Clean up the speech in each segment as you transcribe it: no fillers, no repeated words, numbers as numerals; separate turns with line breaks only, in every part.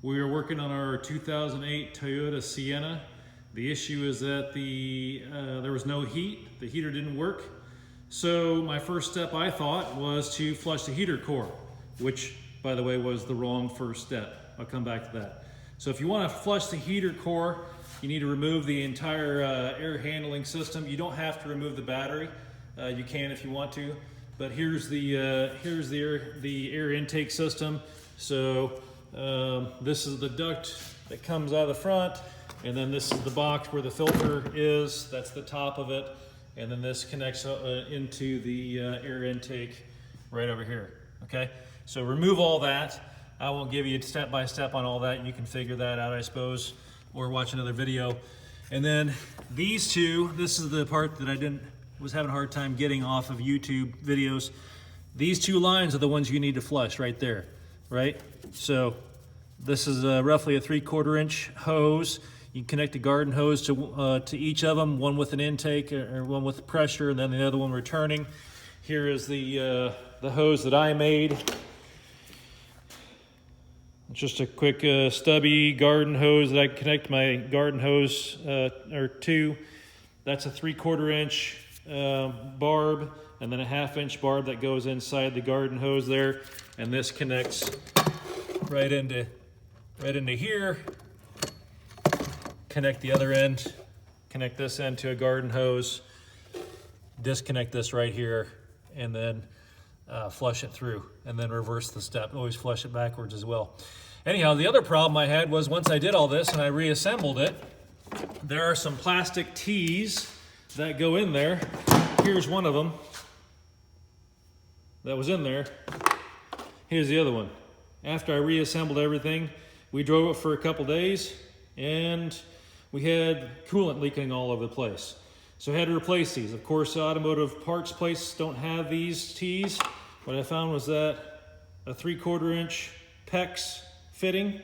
We are working on our 2008 Toyota Sienna. The issue is that there was no heat. The heater didn't work. So my first step, I thought, was to flush the heater core, which, by the way, was the wrong first step. I'll come back to that. So if you want to flush the heater core, you need to remove the entire air handling system. You don't have to remove the battery. You can if you want to. But here's the air intake system. So this is the duct that comes out of the front, and then this is the box where the filter is. That's the top of it, and then this connects into the air intake right over here. Okay, so remove all that. I won't give you step by step on all that. You can figure that out, I suppose, or watch another video. And then these two, this is the part that I was having a hard time getting off of YouTube videos. These two lines are the ones you need to flush right there, right? So this is roughly a 3/4 inch hose. You can connect a garden hose to each of them, one with an intake or one with pressure, and then the other one returning. Here is the hose that I made. It's just a quick stubby garden hose that I connect my garden hose to. That's a 3/4 inch barb, and then a 1/2 inch barb that goes inside the garden hose there, and this connects right into here. Connect the other end, connect this end to a garden hose, disconnect this right here, and then flush it through, and then reverse the step. Always flush it backwards as well. Anyhow, the other problem I had was once I did all this and I reassembled it, there are some plastic T's that go in there. Here's one of them that was in there. Here's the other one. After I reassembled everything, we drove it for a couple days and we had coolant leaking all over the place. So I had to replace these. Of course, automotive parts places don't have these T's. What I found was that a 3/4 inch PEX fitting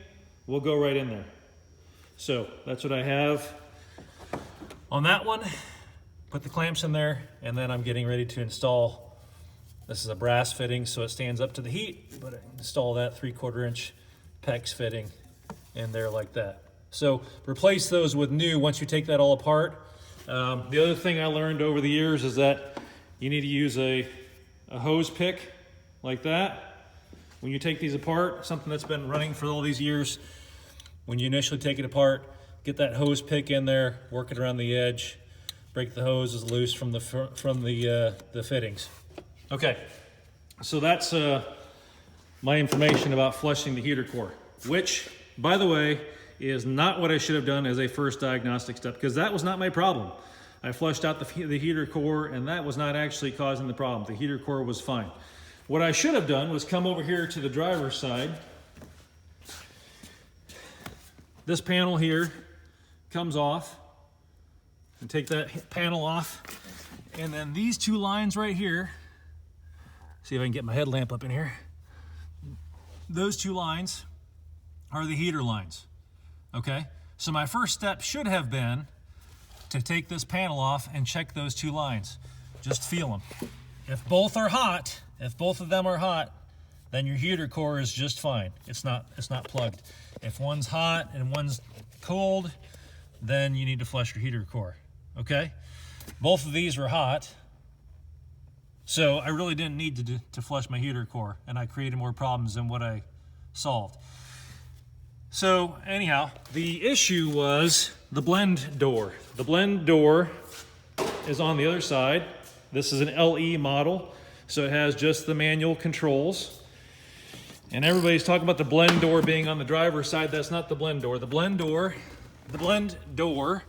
will go right in there. So that's what I have on that one. Put the clamps in there, and then I'm getting ready to install. This is a brass fitting, so it stands up to the heat, but I install that 3/4 inch PEX fitting in there like that. So replace those with new once you take that all apart. The other thing I learned over the years is that you need to use a hose pick like that. When you take these apart, something that's been running for all these years, when you initially take it apart, get that hose pick in there, work it around the edge, break the hoses loose from the fittings. Okay, so that's my information about flushing the heater core, which, by the way, is not what I should have done as a first diagnostic step, because that was not my problem. I flushed out the heater core, and that was not actually causing the problem. The heater core was fine. What I should have done was come over here to the driver's side. This panel here comes off, and take that panel off, and then these two lines right here, see if I can get my headlamp up in here. Those two lines are the heater lines. Okay, so my first step should have been to take this panel off and check those two lines. Just feel them. If both are hot, if both of them are hot, then your heater core is just fine. It's not plugged. If one's hot and one's cold, then you need to flush your heater core. Okay, both of these were hot, so I really didn't need to flush my heater core, and I created more problems than what I solved. So anyhow, the issue was the blend door. The blend door is on the other side. This is an LE model, so it has just the manual controls. And everybody's talking about the blend door being on the driver's side. That's not the blend door. The blend door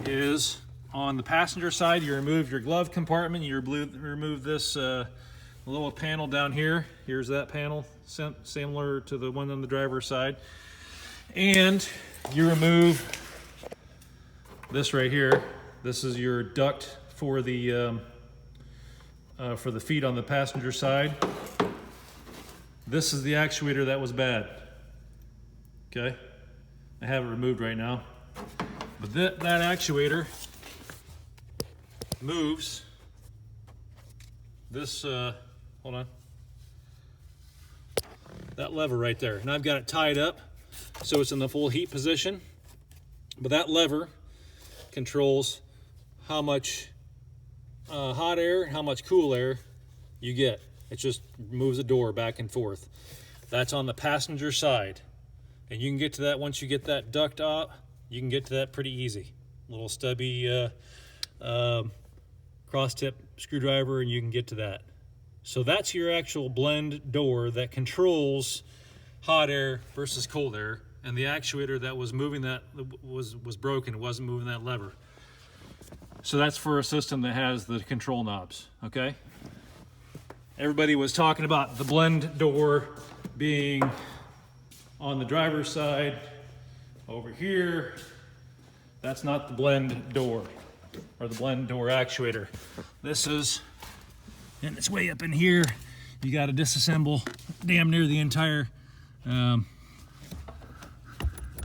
is on the passenger side. You remove your glove compartment. You remove this little panel down here. Here's that panel, similar to the one on the driver's side. And you remove this right here. This is your duct for the feet on the passenger side. This is the actuator that was bad. Okay, I have it removed right now. But that actuator moves this, hold on, that lever right there. And I've got it tied up so it's in the full heat position. But that lever controls how much hot air, how much cool air you get. It just moves the door back and forth. That's on the passenger side. And you can get to that once you get that duct out, you can get to that pretty easy. Little stubby cross tip screwdriver and you can get to that. So that's your actual blend door that controls hot air versus cold air. And the actuator that was moving that was broken. It wasn't moving that lever. So that's for a system that has the control knobs, okay? Everybody was talking about the blend door being on the driver's side over here. That's not the blend door or the blend door actuator. This is, and it's way up in here. You got to disassemble damn near the entire,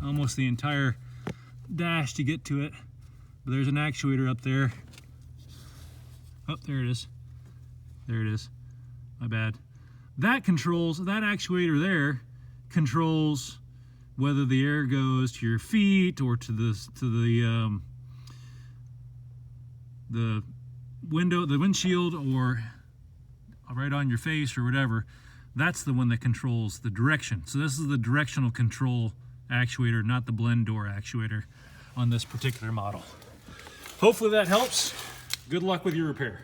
almost the entire dash to get to it. But there's an actuator up there. Oh, there it is. There it is. My bad. That controls, that actuator there controls whether the air goes to your feet or to the window, the windshield, or right on your face or whatever. That's the one that controls the direction. So this is the directional control actuator, not the blend door actuator on this particular model. Hopefully that helps. Good luck with your repair.